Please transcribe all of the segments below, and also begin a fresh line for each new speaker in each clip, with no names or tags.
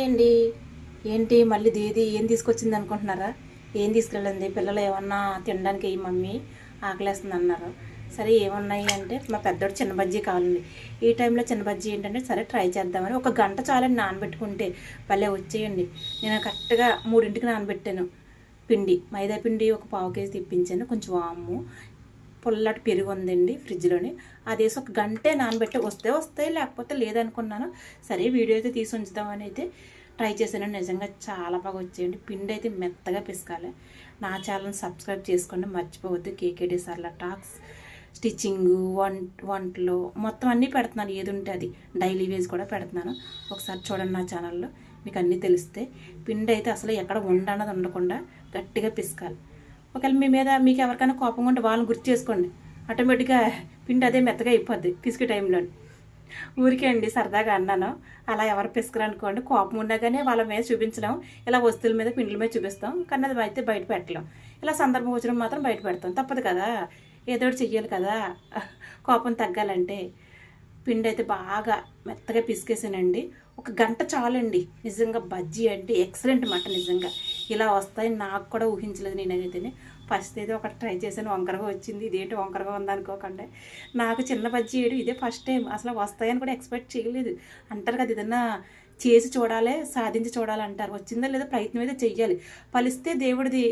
అండి. ఏంటి మళ్ళీ దీది ఏం తీసుకొచ్చింది అనుకుంటున్నారా? ఏం తీసుకెళ్ళింది? పిల్లలు ఏమన్నా తినడానికి మమ్మీ ఆకలేస్తుంది అన్నారు. సరే ఏమున్నాయి అంటే మా పెద్దోడు చిన్న బజ్జీ కావాలండి. ఈ టైంలో చిన్న బజ్జీ ఏంటంటే సరే ట్రై చేద్దామని ఒక గంట చాలండి నానబెట్టుకుంటే భలే వచ్చేయండి. నేను కరెక్ట్గా 3ంటికి నానబెట్టాను పిండి, మైదా పిండి ఒక పావు కేజీ తెప్పించాను. కొంచెం వాము, పుల్లటి పెరుగు ఉందండి ఫ్రిడ్జ్లోని, అది వేసి ఒక గంటే నానబెట్టి వస్తాయి లేకపోతే లేదనుకున్నాను. సరే వీడియో అయితే తీసి ఉంచుదామని అయితే ట్రై చేశాను. నిజంగా చాలా బాగా వచ్చేయండి. పిండి అయితే మెత్తగా పిసకాలి. నా ఛానల్ సబ్స్క్రైబ్ చేసుకోండి మర్చిపోవద్దు. కేకేడి సర్లా టాక్స్, స్టిచ్చింగు, వంటలు మొత్తం అన్నీ పెడుతున్నాను. ఏది ఉంటే అది డైలీ వేజ్ కూడా పెడుతున్నాను. ఒకసారి చూడండి నా ఛానల్లో, మీకు అన్నీ తెలిస్తే. పిండి అయితే అసలు ఎక్కడ ఉండన్నది ఉండకుండా గట్టిగా పిసకాలి. ఒకవేళ మీ మీద మీకు ఎవరికైనా కోపంగా ఉంటే వాళ్ళని గుర్తు చేసుకోండి, ఆటోమేటిక్గా పిండి అదే మెత్తగా అయిపోద్ది పిసికే టైంలో. ఊరికే అండి సరదాగా అన్నాను. అలా ఎవరు పిసుకురు అనుకోండి, కోపం ఉన్నా కానీ వాళ్ళ మీద చూపించడం, ఇలా వస్తువుల మీద పిండిల మీద చూపిస్తాం, కానీ అది అయితే బయట పెట్టలేం. ఇలా సందర్భం వచ్చిన మాత్రం బయట పెడతాం, తప్పదు కదా, ఏదో ఒకటి చెయ్యాలి కదా కోపం తగ్గాలంటే. పిండి అయితే బాగా మెత్తగా పిసికేసానండి. ఒక గంట చాలండి. నిజంగా బజ్జీ అంటే ఎక్సలెంట్ మాట. నిజంగా ఇలా వస్తాయి నాకు కూడా ఊహించలేదు నేనైతేనే. ఫస్ట్ అయితే ఒకటి ట్రై చేశాను, వంకరగా వచ్చింది. ఇదేంటి వంకరగా ఉందనుకోకండి, నాకు చిన్న బజ్జీ వేయడం ఇదే ఫస్ట్ టైం. అసలు వస్తాయని కూడా ఎక్స్పెక్ట్ చేయలేదు. అంటారు కదా, ఏదన్నా చేసి చూడాలి, సాధించి చూడాలి అంటారు. వచ్చిందో లేదో ప్రయత్నం అయితే చెయ్యాలి. ఫలిస్తే దేవుడి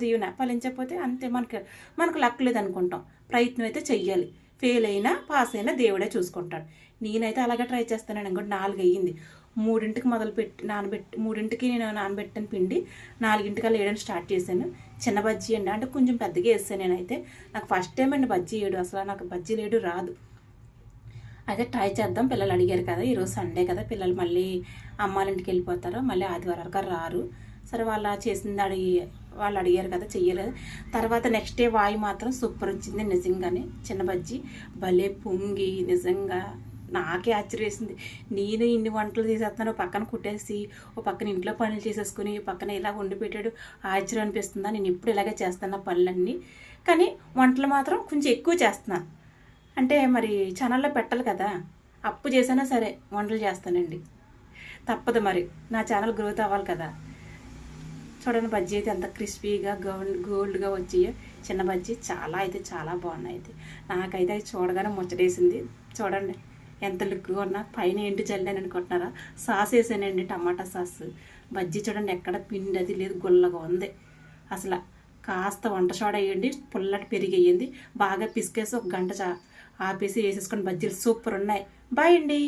దీవెన, ఫలించకపోతే అంతే, మనకు లక్ లేదు అనుకుంటాం. ప్రయత్నం అయితే చెయ్యాలి. ఫెయిల్ అయినా పాస్ అయినా దేవుడే చూసుకుంటాడు. నేనైతే అలాగే ట్రై చేస్తానండి. ఇంకోటి 4 అయ్యింది. 3ంటికి నానబెట్టి 3ంటికి నేను నానబెట్టిన పిండి 4ంటికి అలా వేయడం స్టార్ట్ చేశాను. చిన్న బజ్జీ అండి, అంటే కొంచెం పెద్దగా వేస్తాను నేనైతే. నాకు ఫస్ట్ టైం అండి బజ్జీ వేయడం. అసలు నాకు బజ్జీ వేయడం రాదు. అయితే ట్రై చేద్దాం. పిల్లలు అడిగారు కదా, ఈరోజు సండే కదా, పిల్లలు మళ్ళీ అమ్మాళ్ళ ఇంటికి వెళ్ళిపోతారు, మళ్ళీ ఆదివారాలు రారు. సరే వాళ్ళ చేసింది వాళ్ళు అడిగారు కదా, చెయ్యలేదు. తర్వాత నెక్స్ట్ డే వాయి మాత్రం సూపర్ వచ్చింది నిజంగానే. చిన్న బజ్జీ భలే పొంగి, నిజంగా నాకే ఆశ్చర్యేసింది. నేను ఇన్ని వంటలు చేసేస్తున్నాను, ఓ పక్కన కుట్టేసి, ఓ పక్కన ఇంట్లో పనులు చేసేసుకుని, పక్కన ఇలా వండి పెట్టాడు. ఆశ్చర్యం అనిపిస్తుందా, నేను ఎప్పుడు ఇలాగే చేస్తాను పనులన్నీ. కానీ వంటలు మాత్రం కొంచెం ఎక్కువ చేస్తున్నాను. అంటే మరి ఛానల్లో పెట్టాలి కదా, అప్పు చేసినా సరే వంటలు చేస్తానండి, తప్పదు మరి, నా ఛానల్ గ్రోత్ అవ్వాలి కదా. చూడండి బజ్జీ అయితే ఎంత క్రిస్పీగా గోల్డ్గా వచ్చాయో. చిన్న బజ్జీ చాలా అయితే చాలా బాగున్నాయి. అయితే నాకైతే అది చూడగానే ముచ్చటేసింది. చూడండి ఎంత లుక్గా ఉన్నా. పైన ఏంటి చల్లాను అనుకుంటున్నారా, సాస్ వేసానండి, టమాటా సాస్. బజ్జీ చూడండి ఎక్కడ పిండి అది లేదు, గుల్లగా ఉంది. అసలు కాస్త వంట సోడా వేయండి, పుల్లటి పెరిగి వేయండి, బాగా పిసికేసి ఒక గంట ఆపేసి వేసేసుకొని బజ్జీలు సూపర్ ఉన్నాయి. బాయ్ అండి.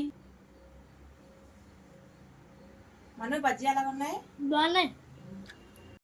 మన బజ్జీ ఎలా ఉన్నాయి?
బాగున్నాయి.